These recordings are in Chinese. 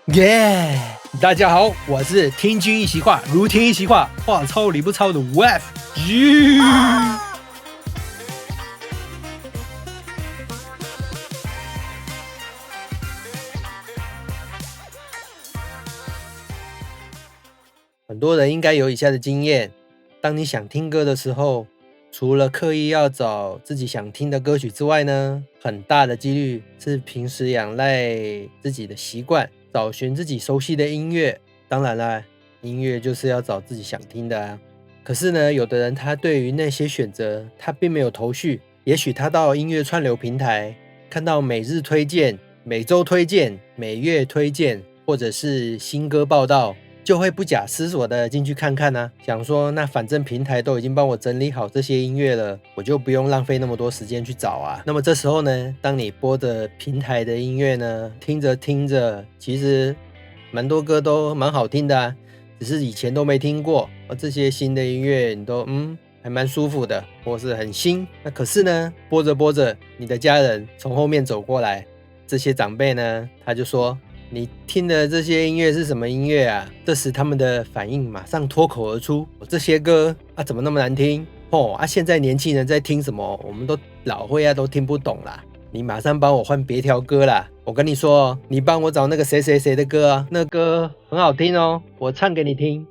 耶、大家好，我是听君一席话，如听一席话，话糙理不糙的 WF。很多人应该有以下的经验：当你想听歌的时候，除了刻意要找自己想听的歌曲之外呢，很大的几率是平时仰赖自己的习惯，找寻自己熟悉的音乐。当然啦，音乐就是要找自己想听的啊。可是呢，有的人他对于那些选择他并没有头绪，也许他到音乐串流平台看到每日推荐、每周推荐、每月推荐，或者是新歌报道，就会不假思索的进去看看啊，想说那反正平台都已经帮我整理好这些音乐了，我就不用浪费那么多时间去找啊。那么这时候呢，当你播着平台的音乐呢，听着听着，其实蛮多歌都蛮好听的啊，只是以前都没听过，而这些新的音乐你都还蛮舒服的，或是很新。那可是呢，播着播着，你的家人从后面走过来，这些长辈呢，他就说：“你听的这些音乐是什么音乐啊？”这时他们的反应马上脱口而出：“这些歌啊，怎么那么难听？现在年轻人在听什么？我们都老会啊，都听不懂啦。你马上帮我换别条歌啦！我跟你说，你帮我找那个谁谁谁的歌啊，那歌很好听哦，我唱给你听。”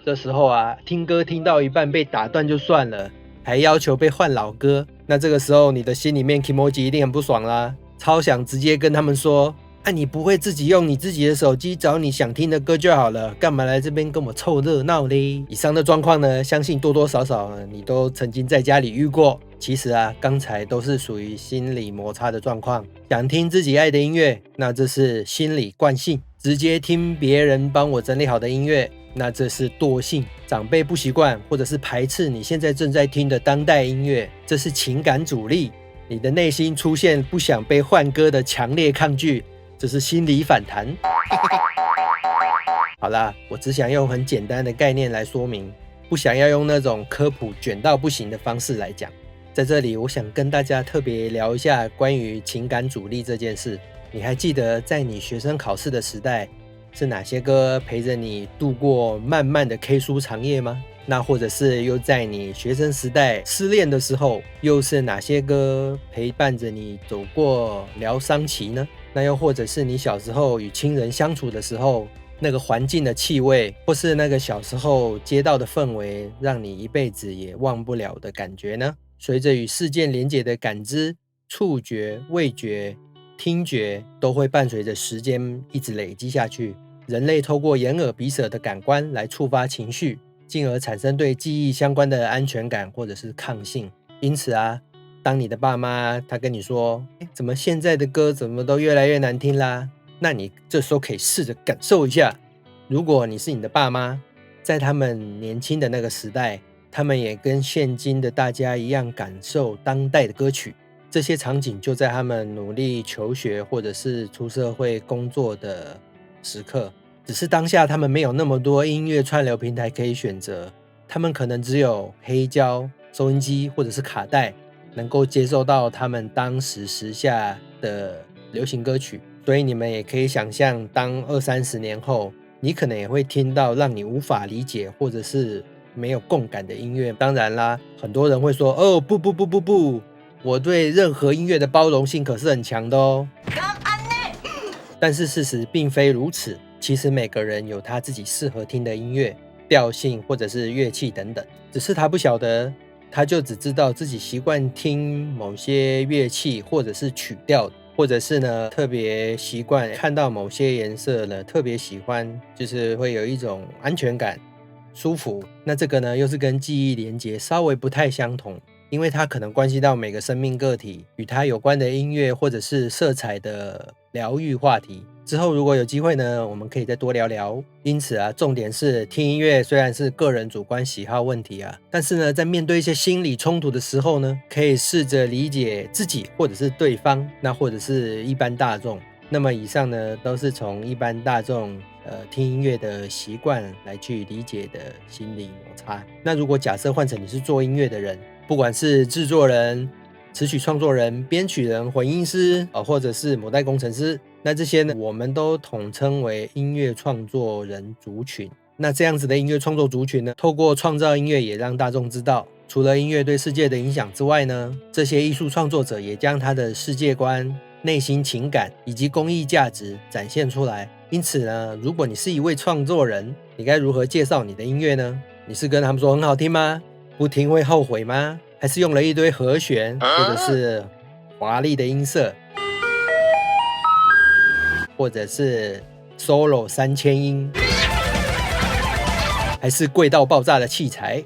这时候啊，听歌听到一半被打断就算了，还要求被换老歌，那这个时候你的心里面 Kimoji 一定很不爽啦，超想直接跟他们说：“你不会自己用你自己的手机找你想听的歌就好了，干嘛来这边跟我凑热闹嘞？”以上的状况呢，相信多多少少你都曾经在家里遇过。其实啊，刚才都是属于心理摩擦的状况。想听自己爱的音乐，那这是心理惯性；直接听别人帮我整理好的音乐，那这是惰性。长辈不习惯或者是排斥你现在正在听的当代音乐，这是情感阻力。你的内心出现不想被换歌的强烈抗拒，这是心理反弹。好啦，我只想用很简单的概念来说明，不想要用那种科普卷到不行的方式来讲。在这里，我想跟大家特别聊一下关于情感阻力这件事。你还记得在你学生考试的时代，是哪些歌陪着你度过漫漫的 K 书长夜吗？那或者是又在你学生时代失恋的时候，又是哪些歌陪伴着你走过疗伤期呢？那又或者是你小时候与亲人相处的时候，那个环境的气味，或是那个小时候街道的氛围，让你一辈子也忘不了的感觉呢？随着与事件连结的感知、触觉、味觉、听觉都会伴随着时间一直累积下去。人类透过眼耳鼻舌的感官来触发情绪，进而产生对记忆相关的安全感或者是抗性。因此啊，当你的爸妈他跟你说：“怎么现在的歌怎么都越来越难听啦？”那你这时候可以试着感受一下，如果你是你的爸妈，在他们年轻的那个时代，他们也跟现今的大家一样感受当代的歌曲，这些场景就在他们努力求学或者是出社会工作的时刻。只是当下他们没有那么多音乐串流平台可以选择，他们可能只有黑胶、收音机或者是卡带，能够接受到他们当时时下的流行歌曲。所以你们也可以想象，当20-30年后，你可能也会听到让你无法理解或者是没有共感的音乐。当然啦，很多人会说：“哦，不，我对任何音乐的包容性可是很强的哦。”但是事实并非如此，其实每个人有他自己适合听的音乐、调性或者是乐器等等，只是他不晓得，他就只知道自己习惯听某些乐器或者是曲调，或者是呢特别习惯看到某些颜色呢特别喜欢，就是会有一种安全感、舒服。那这个呢又是跟记忆连结稍微不太相同，因为它可能关系到每个生命个体与它有关的音乐或者是色彩的疗愈话题。之后如果有机会呢，我们可以再多聊聊。因此啊，重点是听音乐虽然是个人主观喜好问题啊，但是呢，在面对一些心理冲突的时候呢，可以试着理解自己或者是对方，那或者是一般大众。那么以上呢，都是从一般大众听音乐的习惯来去理解的心理摩擦。那如果假设换成你是做音乐的人，不管是制作人、词曲创作人、编曲人、混音师，或者是母带工程师，那这些呢，我们都统称为音乐创作人族群。那这样子的音乐创作族群呢，透过创造音乐也让大众知道，除了音乐对世界的影响之外呢，这些艺术创作者也将他的世界观、内心情感以及公益价值展现出来。因此呢，如果你是一位创作人，你该如何介绍你的音乐呢？你是跟他们说很好听吗？不听会后悔吗？还是用了一堆和弦，或者是华丽的音色，或者是 solo 3000音，还是贵到爆炸的器材，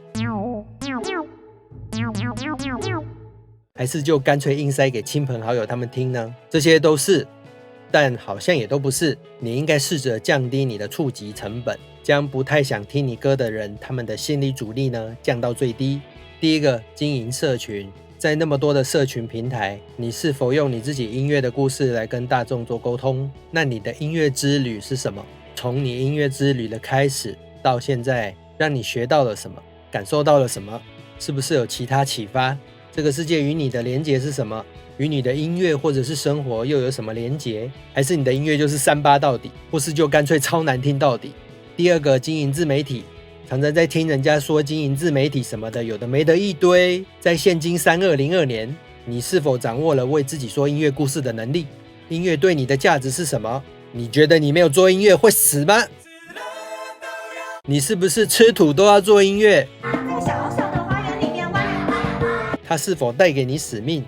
还是就干脆硬塞给亲朋好友他们听呢？这些都是，但好像也都不是。你应该试着降低你的触及成本，将不太想听你歌的人他们的心理阻力呢降到最低。第一个，经营社群。在那么多的社群平台，你是否用你自己音乐的故事来跟大众做沟通？那你的音乐之旅是什么？从你音乐之旅的开始到现在，让你学到了什么？感受到了什么？是不是有其他启发？这个世界与你的连结是什么？与你的音乐或者是生活又有什么连结？还是你的音乐就是38到底，或是就干脆超难听到底？第二个，经营自媒体。常常在听人家说经营自媒体什么的，有的没的一堆。在现今3202年，你是否掌握了为自己说音乐故事的能力？音乐对你的价值是什么？你觉得你没有做音乐会死吗？你是不是吃土都要做音乐？在小小的花园里面玩。它是否带给你使命？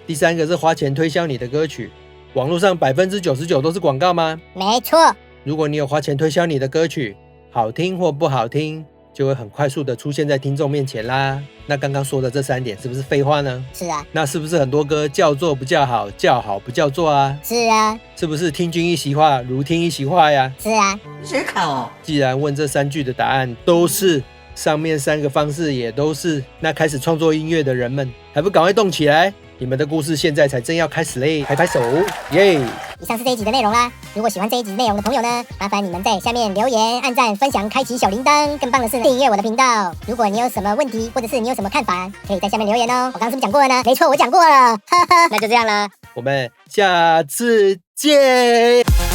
第三个是花钱推销你的歌曲，网络上99%都是广告吗？没错。如果你有花钱推销你的歌曲，好听或不好听，就会很快速的出现在听众面前啦。那刚刚说的这3点是不是废话呢？是啊。那是不是很多歌叫做不叫好，叫好不叫座啊？是啊。是不是听君一席话，如听一席话呀？是啊。谁看哦？既然问这3句的答案都是，上面3个方式也都是，那开始创作音乐的人们，还不赶快动起来？你们的故事现在才正要开始嘞，拍拍手，耶！以上是这一集的内容啦。如果喜欢这一集内容的朋友呢，麻烦你们在下面留言、按赞、分享、开启小铃铛。更棒的是订阅我的频道。如果你有什么问题，或者是你有什么看法，可以在下面留言哦。我刚刚是不是讲过了呢？没错，我讲过了。哈哈，那就这样了，我们下次见。